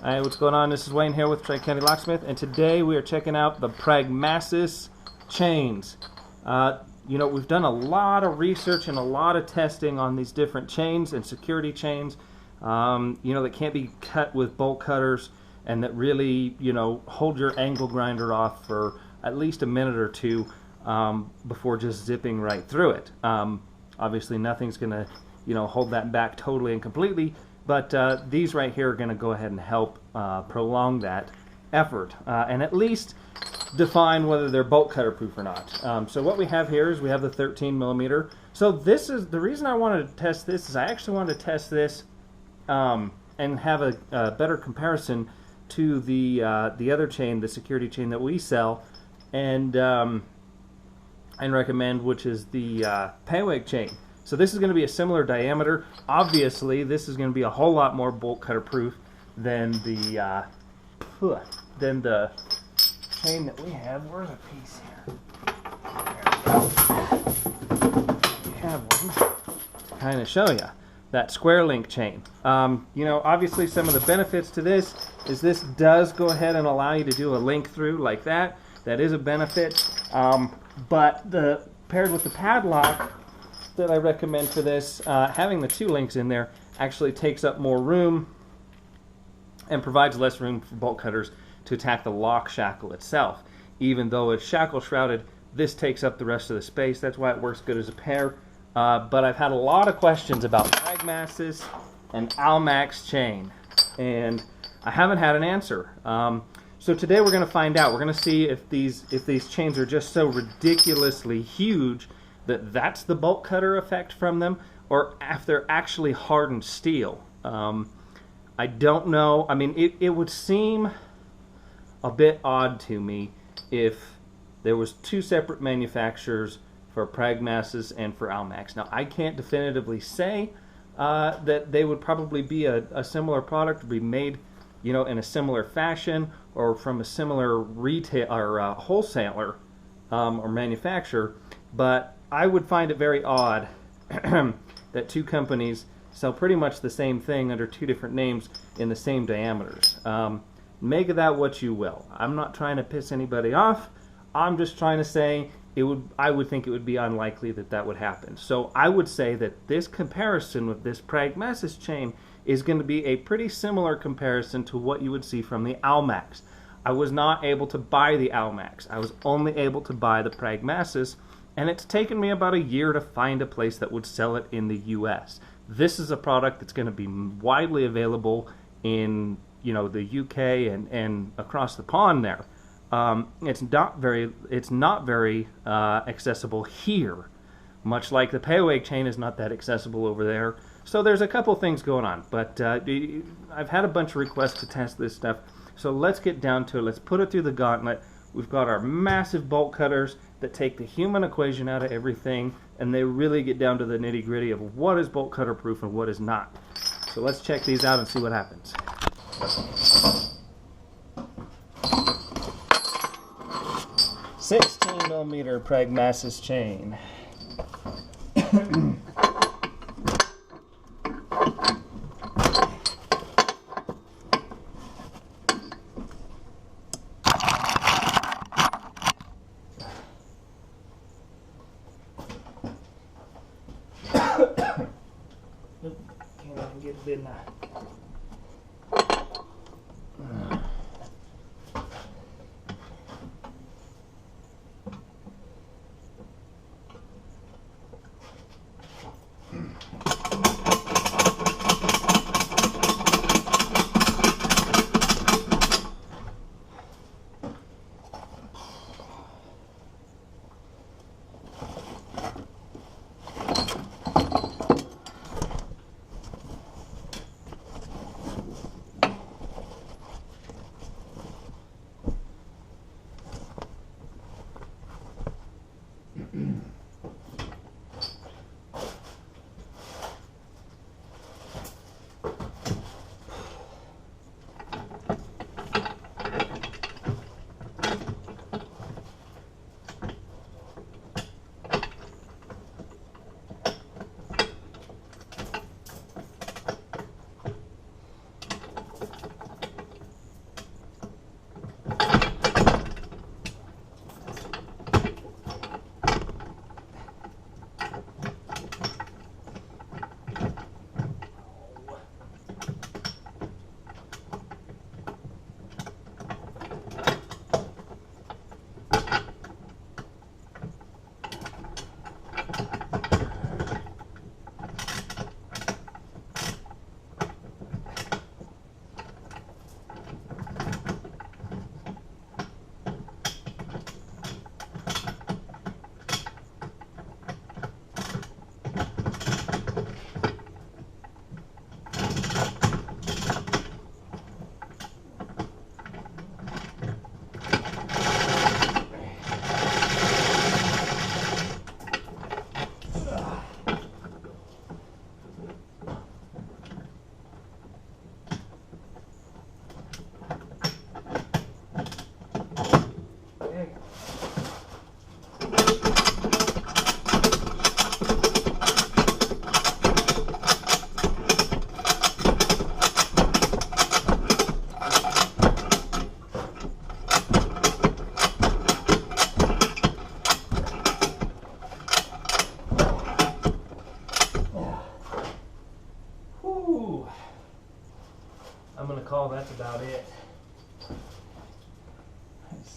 Hi, what's going on? This is Wayne here with Tri County Locksmith, and today we are checking out the Pragmasis chains. You know, we've done a lot of research and a lot of testing on these different chains and security chains, you know, that can't be cut with bolt cutters and that really, you know, hold your angle grinder off for at least a minute or two before just zipping right through it. Obviously, nothing's going to, you know, hold that back totally and completely. But these right here are going to go ahead and help prolong that effort and at least define whether they're bolt cutter proof or not. So what we have here is we have the 13 millimeter. So this is the reason I wanted to test this is I actually wanted to test this and have a better comparison to the other chain, the security chain that we sell and recommend, which is the Pay-Wake chain. So this is going to be a similar diameter. Obviously, this is going to be a whole lot more bolt cutter proof than the chain that we have. Where's a piece here? There we go. We have one to kind of show you that square link chain. You know, obviously, some of the benefits to this is this does go ahead and allow you to do a link through like that. That is a benefit. But paired with the padlock that I recommend for this, having the two links in there actually takes up more room and provides less room for bolt cutters to attack the lock shackle itself. Even though it's shackle shrouded, this takes up the rest of the space. That's why it works good as a pair. But I've had a lot of questions about Pragmasis and Almax chain, and I haven't had an answer. So today we're going to find out. We're going to see if these chains are just so ridiculously huge that's the bolt cutter effect from them, or if they're actually hardened steel. I don't know. I mean, it would seem a bit odd to me if there was two separate manufacturers for Pragmasis and for Almax. Now, I can't definitively say that they would probably be a similar product, be made, you know, in a similar fashion, or from a similar retail or wholesaler or manufacturer, but I would find it very odd that two companies sell pretty much the same thing under two different names in the same diameters. Make of that what you will. I'm not trying to piss anybody off. I'm just trying to say I would think it would be unlikely that would happen. So I would say that this comparison with this Pragmasis chain is going to be a pretty similar comparison to what you would see from the Almax. I was not able to buy the Almax. I was only able to buy the Pragmasis, and it's taken me about a year to find a place that would sell it in the US. This is a product that's going to be widely available in, you know, the UK and across the pond there. It's not very accessible here, much like the Pay-Wake chain is not that accessible over there. So there's a couple things going on, but I've had a bunch of requests to test this stuff. So let's get down to it. Let's put it through the gauntlet. We've got our massive bolt cutters that take the human equation out of everything, and they really get down to the nitty-gritty of what is bolt cutter proof and what is not. So let's check these out and see what happens. $16 millimeter Pragmasis chain. Can't even get it in there.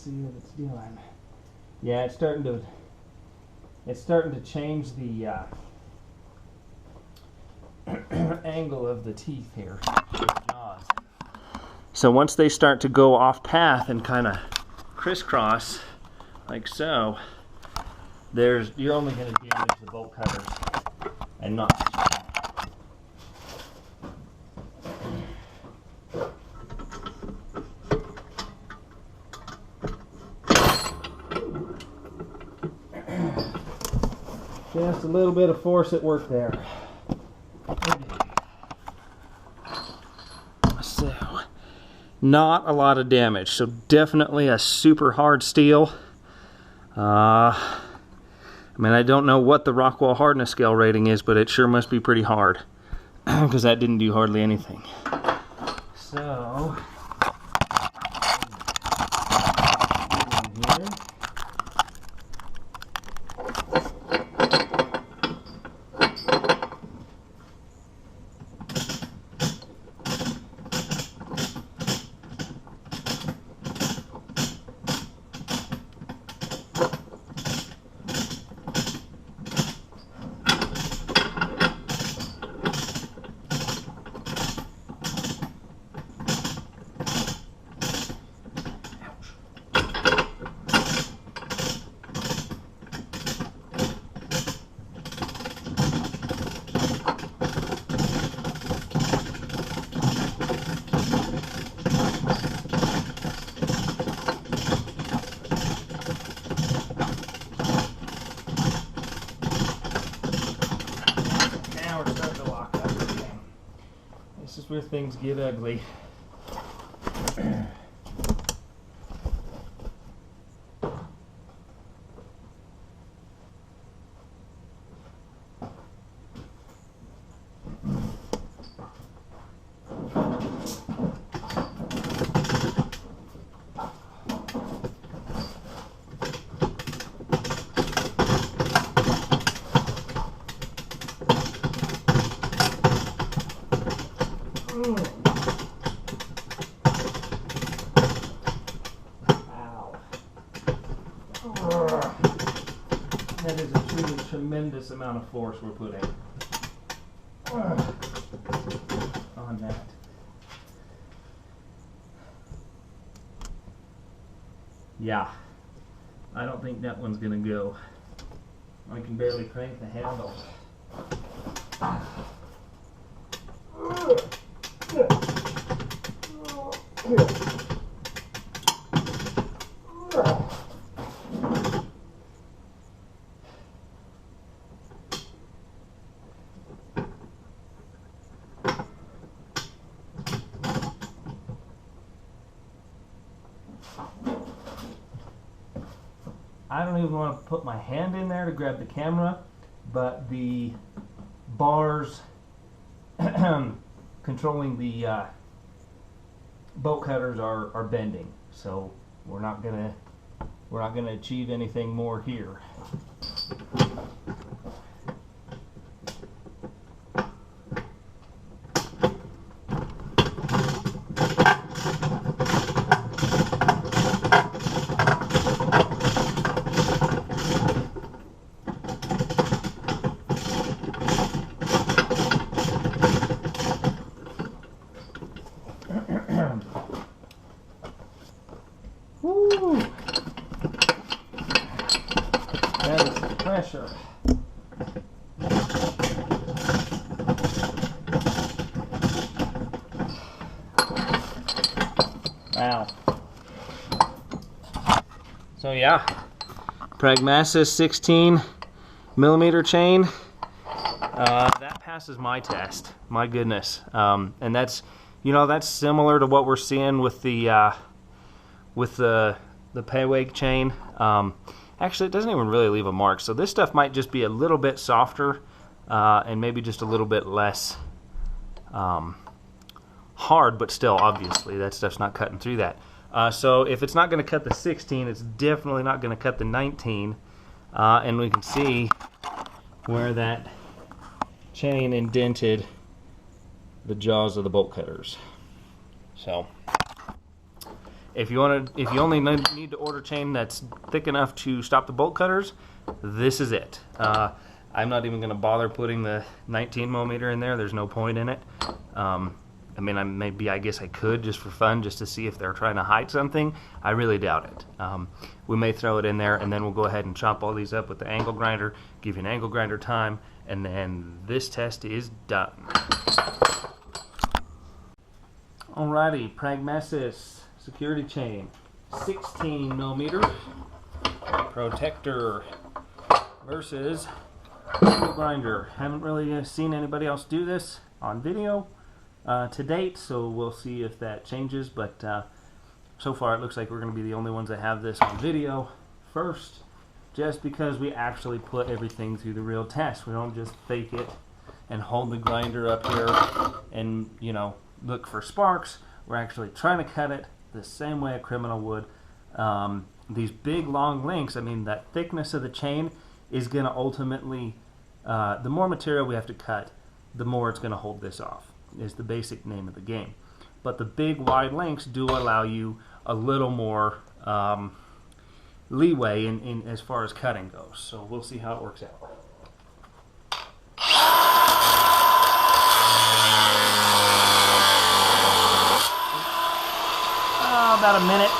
see what it's doing. Yeah, it's starting to change the angle of the teeth here. Jaws. So once they start to go off path and kind of crisscross like so, you're only going to damage the bolt cutters and not the chain. Just a little bit of force at work there. So, not a lot of damage. So definitely a super hard steel. I mean, I don't know what the Rockwell hardness scale rating is, but it sure must be pretty hard because that didn't do hardly anything. So, here. This is where things get ugly. That is a truly tremendous amount of force we're putting on that. Yeah, I don't think that one's gonna go. I can barely crank the handle. I don't even want to put my hand in there to grab the camera, but the bars controlling the bolt cutters are bending, so we're not gonna achieve anything more here. Woo! That is the pressure. Wow. So yeah, Pragmasis 16mm chain. That passes my test. My goodness. And that's, that's similar to what we're seeing with the Paywake chain. Actually, it doesn't even really leave a mark, so this stuff might just be a little bit softer and maybe just a little bit less hard, but still, obviously, that stuff's not cutting through that. So if it's not going to cut the 16, it's definitely not going to cut the 19, and we can see where that chain indented the jaws of the bolt cutters. So if you only need to order chain that's thick enough to stop the bolt cutters, this is it. I'm not even going to bother putting the 19 millimeter in there. There's no point in it. I mean, I guess I could just for fun, just to see if they're trying to hide something. I really doubt it. We may throw it in there, and then we'll go ahead and chop all these up with the angle grinder, give you an angle grinder time, and then this test is done. Alrighty, Pragmasis security chain, 16 millimeter protector versus angle grinder. Haven't really seen anybody else do this on video to date, so we'll see if that changes, but so far it looks like we're going to be the only ones that have this on video first, just because we actually put everything through the real test. We don't just fake it and hold the grinder up here and, you know, look for sparks. We're actually trying to cut it the same way a criminal would. These big long links, I mean, that thickness of the chain is going to ultimately, the more material we have to cut, the more it's going to hold this off, is the basic name of the game. But the big wide links do allow you a little more leeway in as far as cutting goes. So we'll see how it works out. About a minute.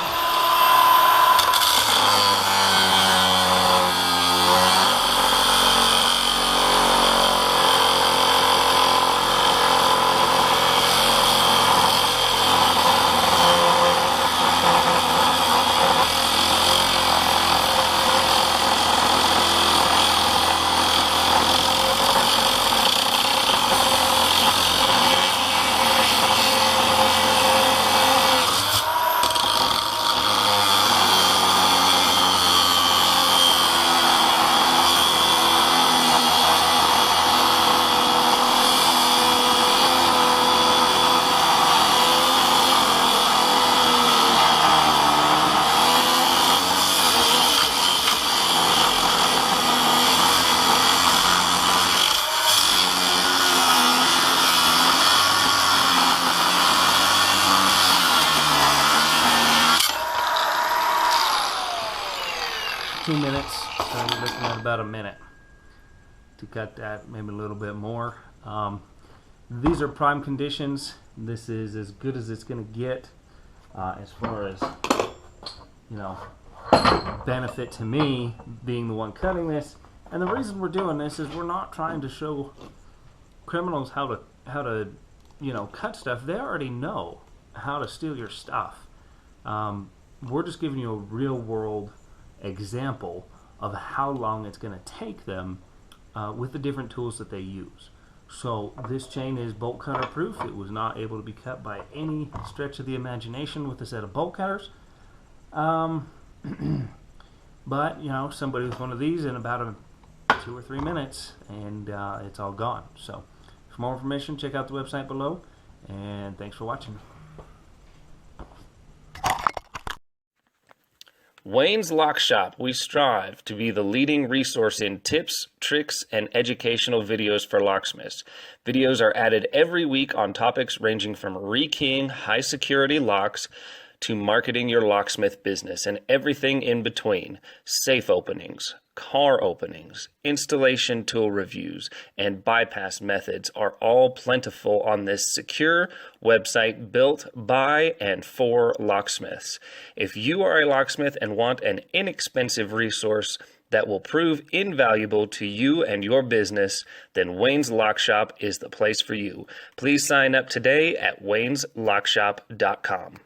Two minutes, so you're looking at about a minute to cut that, maybe a little bit more. These are prime conditions. This is as good as it's going to get as far as, you know, benefit to me being the one cutting this. And the reason we're doing this is we're not trying to show criminals how to you know, cut stuff. They already know how to steal your stuff. We're just giving you a real world example of how long it's going to take them with the different tools that they use. So this chain is bolt cutter proof. It was not able to be cut by any stretch of the imagination with a set of bolt cutters. But you know, somebody with one of these in about 2 or 3 minutes and it's all gone. So for more information, check out the website below, and thanks for watching. Wayne's Lock Shop, we strive to be the leading resource in tips, tricks, and educational videos for locksmiths. Videos are added every week on topics ranging from rekeying high-security locks to marketing your locksmith business and everything in between. Safe openings, car openings, installation tool reviews, and bypass methods are all plentiful on this secure website built by and for locksmiths. If you are a locksmith and want an inexpensive resource that will prove invaluable to you and your business, then Wayne's Lock Shop is the place for you. Please sign up today at wayneslockshop.com.